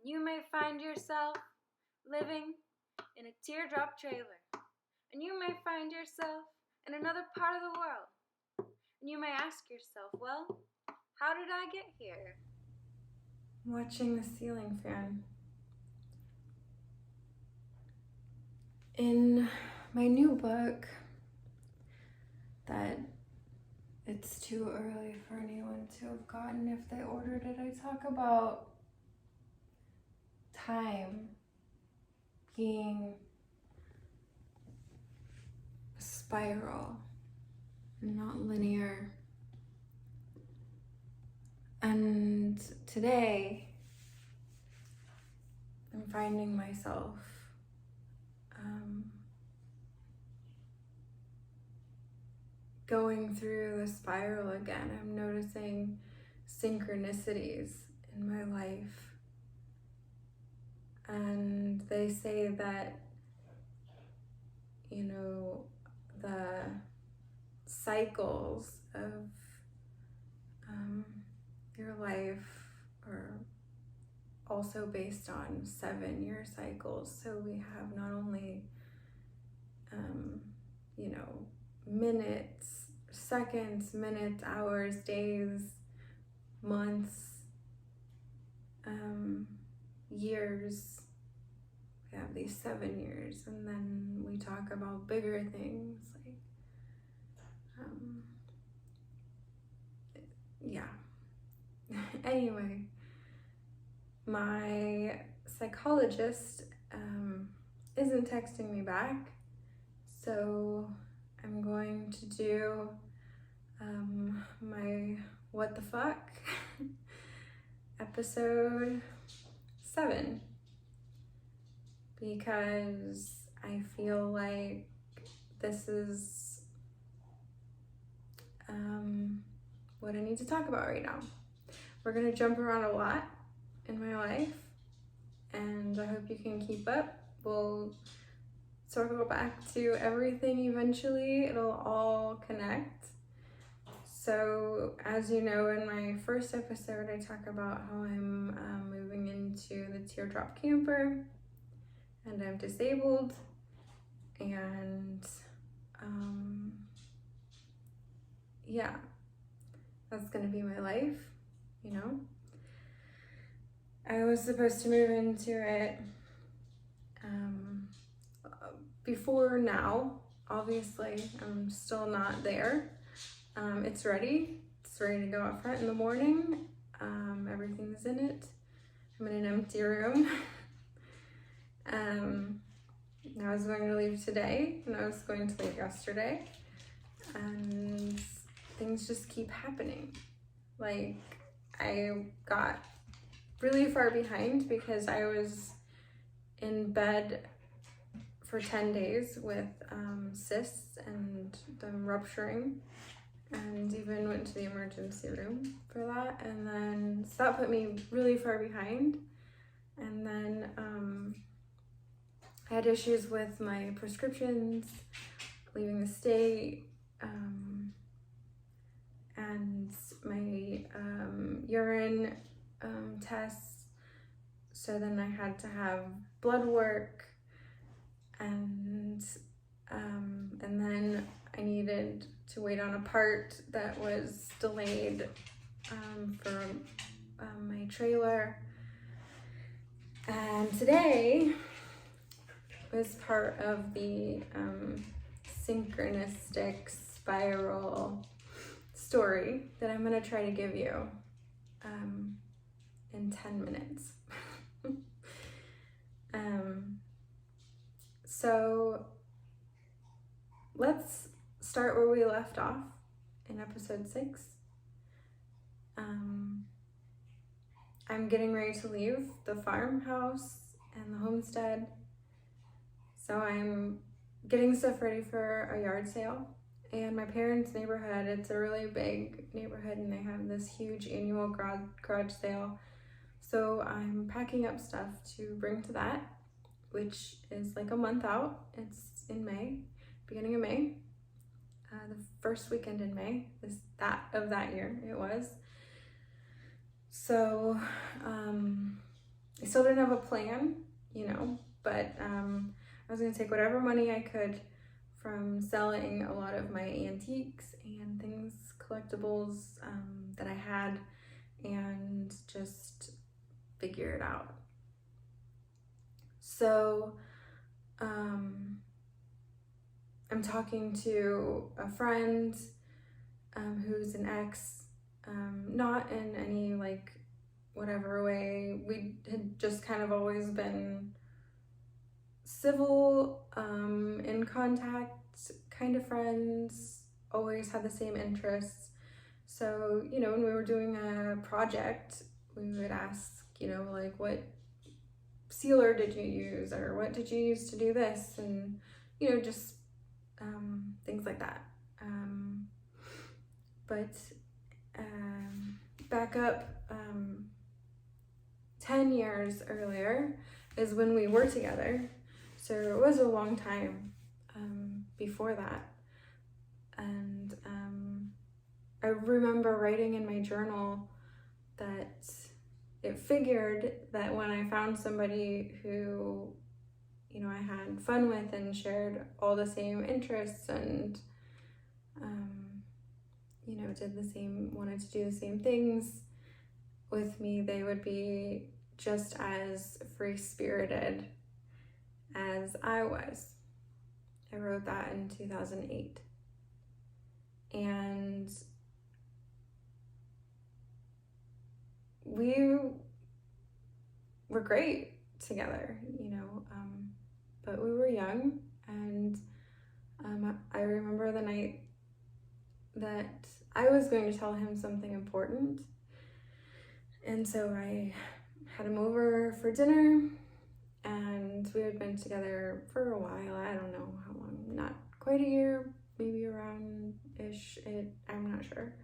You may find yourself living in a teardrop trailer. And you may find yourself in another part of the world. And you may ask yourself, well, how did I get here? I'm watching the ceiling fan. In my new book, that it's too early for anyone to have gotten if they ordered it, I talk about time being a spiral, not linear. And today, I'm finding myself going through the spiral again. I'm noticing synchronicities in my life. And they say that, the cycles of your life are also based on 7-year cycles. So we have not only, minutes, seconds, minutes, hours, days, months, years. We have these 7 years, and then we talk about bigger things like, Anyway, my psychologist isn't texting me back, so I'm going to do my what the fuck episode 7, because I feel like this is what I need to talk about right now. We're gonna jump around a lot in my life, and I hope you can keep up. We'll circle back to everything eventually. It'll all connect. So, as you know, in my first episode, I talk about how I'm moving into the teardrop camper, and I'm disabled, and that's gonna be my life. I was supposed to move into it before now. Obviously, I'm still not there. It's ready. It's ready to go out front in the morning. Everything's in it. I'm in an empty room. I was going to leave today, and I was going to leave yesterday, and things just keep happening. Like, I got really far behind because I was in bed for 10 days with cysts and them rupturing, and even went to the emergency room for that. And then, so that put me really far behind. And then I had issues with my prescriptions, leaving the state, and my urine tests. So then I had to have blood work, and then I needed to wait on a part that was delayed for my trailer. And today was part of the synchronistic spiral story that I'm gonna try to give you in 10 minutes. So let's start where we left off in episode 6. I'm getting ready to leave the farmhouse and the homestead. So I'm getting stuff ready for a yard sale. And my parents' neighborhood, it's a really big neighborhood, and they have this huge annual garage sale. So I'm packing up stuff to bring to that, which is like a month out. It's in May, beginning of May. The first weekend in May is that year it was. So I still didn't have a plan, but I was going to take whatever money I could from selling a lot of my antiques and things, collectibles that I had, and just figure it out. So I'm talking to a friend who's an ex, not in any like whatever way. We had just kind of always been civil, in contact, kind of friends, always had the same interests. So, when we were doing a project, we would ask, like, what sealer did you use, or what did you use to do this, and just things like that. But back up 10 years earlier is when we were together, so it was a long time before that. And I remember writing in my journal that it figured that when I found somebody who I had fun with and shared all the same interests and wanted to do the same things with me, they would be just as free-spirited as I was. I wrote that in 2008. And we were great together, but we were young, and I remember the night that I was going to tell him something important, and so I had him over for dinner, and we had been together for a while. I don't know how long, not quite a year, maybe around-ish, I'm not sure.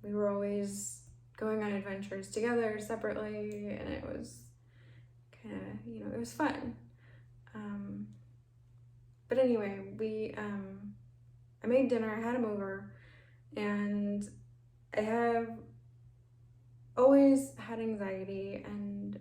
We were always going on adventures together, separately, and it was kind of, it was fun. But anyway, I made dinner, I had him over, and I have always had anxiety and,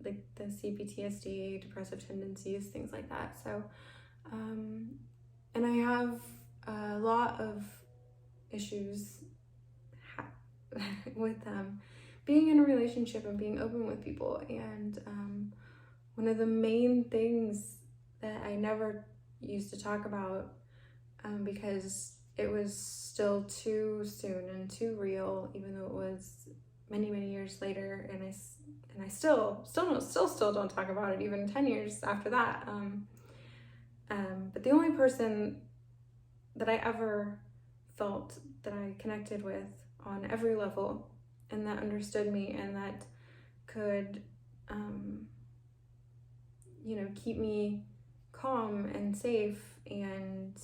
like the CPTSD, depressive tendencies, things like that. So, and I have a lot of issues with being in a relationship and being open with people. And one of the main things that I never used to talk about, because it was still too soon and too real, even though it was many, many years later, and I still don't talk about it even 10 years after that. But the only person that I ever felt that I connected with on every level, and that understood me, and that could keep me calm and safe, and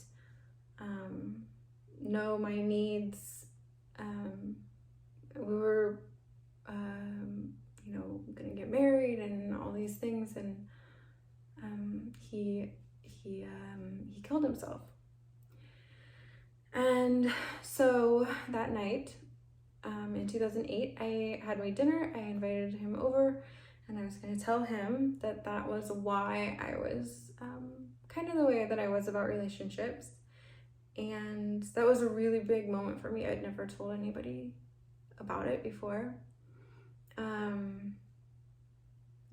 know my needs. We were gonna get married and all these things, and he killed himself. And so that night, in 2008, I had my dinner, I invited him over, and I was going to tell him that was why I was kind of the way that I was about relationships. And that was a really big moment for me. I'd never told anybody about it before.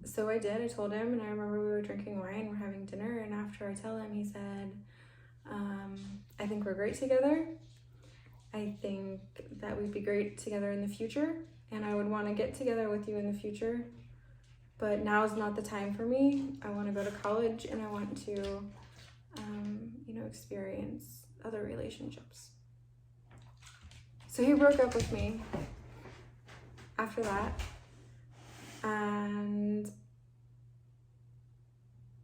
So I did, I told him, and I remember we were drinking wine, we're having dinner, and after I tell him, he said, I think we're great together. I think that we'd be great together in the future, and I would want to get together with you in the future, but now's not the time for me. I want to go to college, and I want to, experience other relationships. So he broke up with me after that, and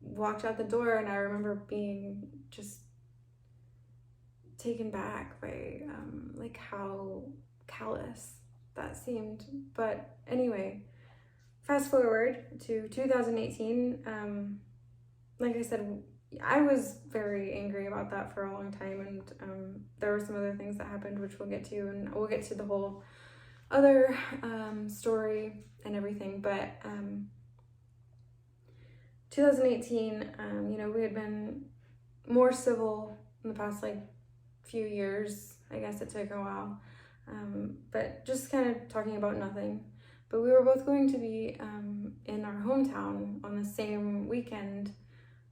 walked out the door, and I remember being just taken back by how callous that seemed. But anyway, fast forward to 2018. Like I said, I was very angry about that for a long time, and there were some other things that happened, which we'll get to, and we'll get to the whole other story and everything. But 2018, we had been more civil in the past like few years. I guess it took a while, but just kind of talking about nothing. But we were both going to be in our hometown on the same weekend,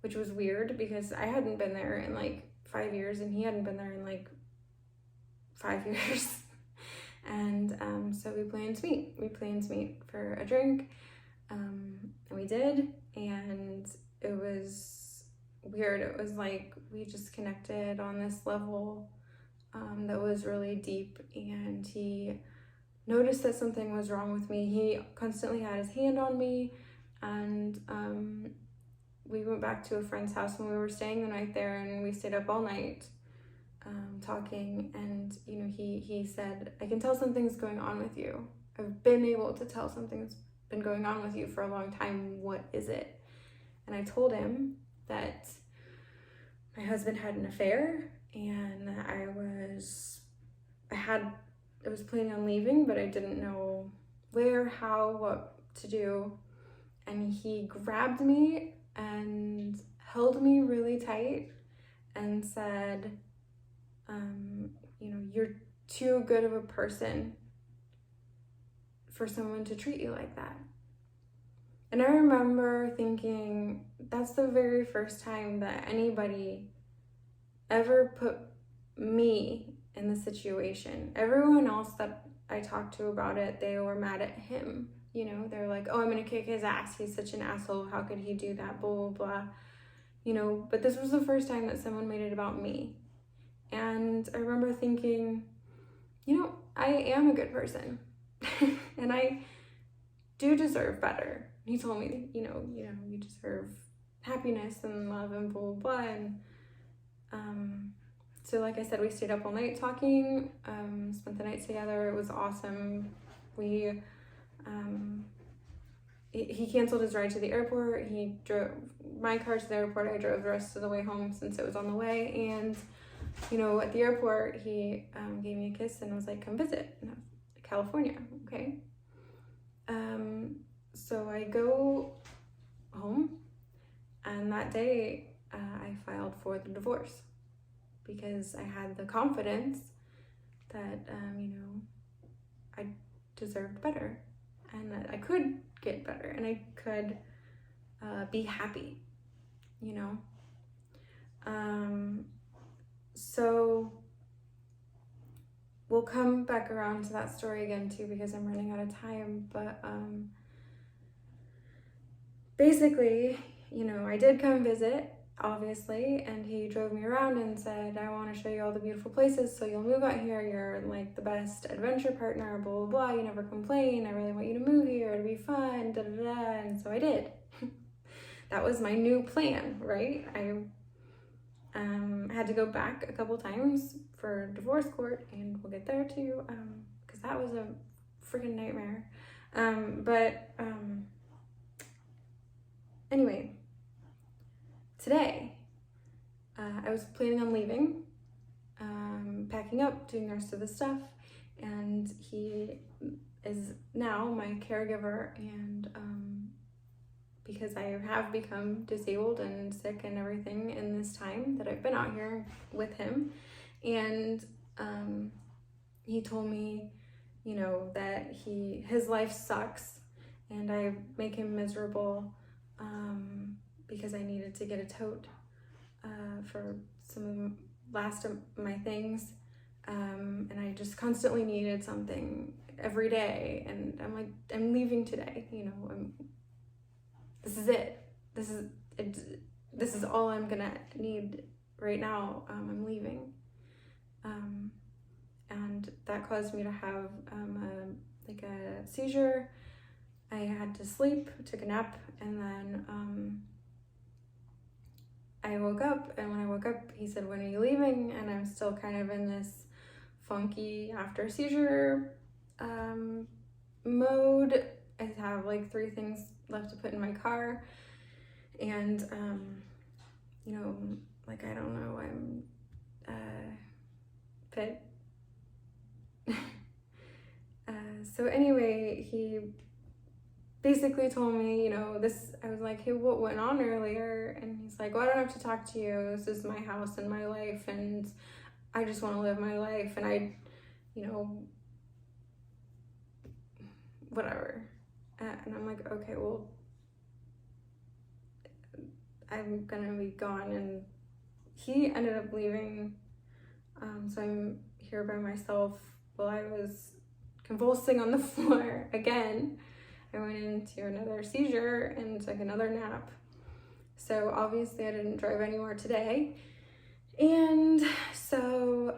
which was weird because I hadn't been there in like 5 years and he hadn't been there in like 5 years. And so we planned to meet. We planned to meet for a drink, and we did, and it was weird. It was like we just connected on this level that was really deep, and he noticed that something was wrong with me. He constantly had his hand on me, and we went back to a friend's house when we were staying the night there, and we stayed up all night talking. And he said, I can tell something's going on with you. I've been able to tell something's been going on with you for a long time. What is it? And I told him that my husband had an affair, and I was planning on leaving, but I didn't know where, how, what to do. And he grabbed me and held me really tight and said, you're too good of a person for someone to treat you like that. And I remember thinking, that's the very first time that anybody ever put me in the situation. Everyone else that I talked to about it, they were mad at him. They're like, oh, I'm gonna kick his ass. He's such an asshole. How could he do that? Blah, blah, blah. But this was the first time that someone made it about me. And I remember thinking, I am a good person and I do deserve better. He told me, you deserve happiness and love and blah, blah, blah. And so like I said, we stayed up all night talking, spent the night together. It was awesome. He canceled his ride to the airport. He drove my car to the airport. I drove the rest of the way home since it was on the way. And at the airport, he gave me a kiss and was like, come visit. And I was like, California, okay. So I go home, and that day I filed for the divorce because I had the confidence that, I deserved better and that I could get better and I could be happy, So we'll come back around to that story again too because I'm running out of time. But basically, I did come visit, obviously, and he drove me around and said, I want to show you all the beautiful places, so you'll move out here. You're like the best adventure partner, blah, blah, blah. You never complain. I really want you to move here. It'll be fun, da, da, da. And so I did. That was my new plan, right? I had to go back a couple times for divorce court, and we'll get there too, because that was a freaking nightmare. Anyway, today I was planning on leaving, packing up, doing the rest of the stuff, and he is now my caregiver, and because I have become disabled and sick and everything in this time that I've been out here with him. And he told me, that his life sucks and I make him miserable because I needed to get a tote for some of the last of my things. And I just constantly needed something every day. And I'm like, I'm leaving today, this is it. This is all I'm gonna need right now. I'm leaving. And that caused me to have a seizure. I had to sleep, took a nap, and then I woke up. And when I woke up, he said, when are you leaving? And I'm still kind of in this funky after seizure mode. I have like 3 things left to put in my car, and I don't know, I'm fit. So anyway, he basically told me, you know, this, I was like, hey, what went on earlier? And he's like, well, I don't have to talk to you. This is my house and my life, and I just want to live my life. And I, you know, whatever. And I'm like, okay, well, I'm gonna be gone. And he ended up leaving. So I'm here by myself while I was convulsing on the floor again. I went into another seizure and took another nap. So obviously I didn't drive anywhere today. And so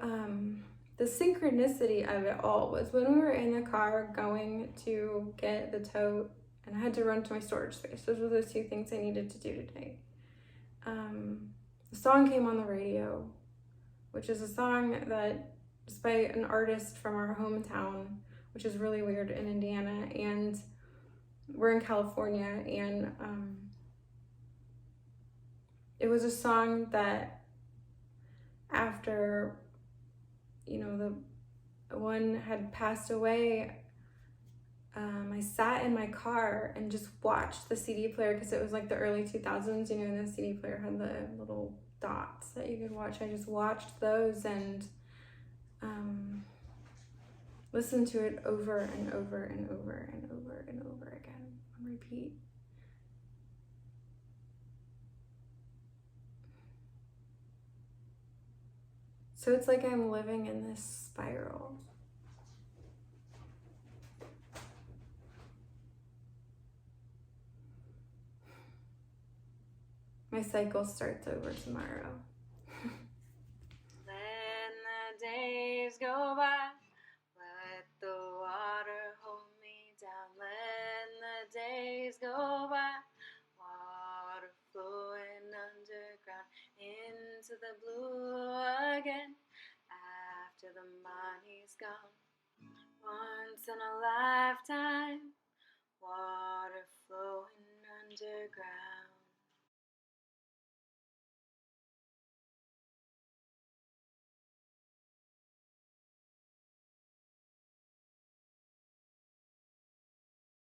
the synchronicity of it all was when we were in the car going to get the tote, and I had to run to my storage space. Those were the two things I needed to do today. The song came on the radio, which is a song that is by an artist from our hometown, which is really weird, in Indiana, and we're in California. And it was a song that after, you know, the one had passed away, I sat in my car and just watched the CD player, because it was like the early 2000s, you know, and the CD player had the little dots that you could watch. I just watched those and listened to it over and over and over and over and over again on repeat. So it's like I'm living in this spiral. My cycle starts over tomorrow. Let the days go by, let the water hold me down. Let the days go by, water flowing underground into the blue again. After the money's gone, once in a lifetime, water flowing underground.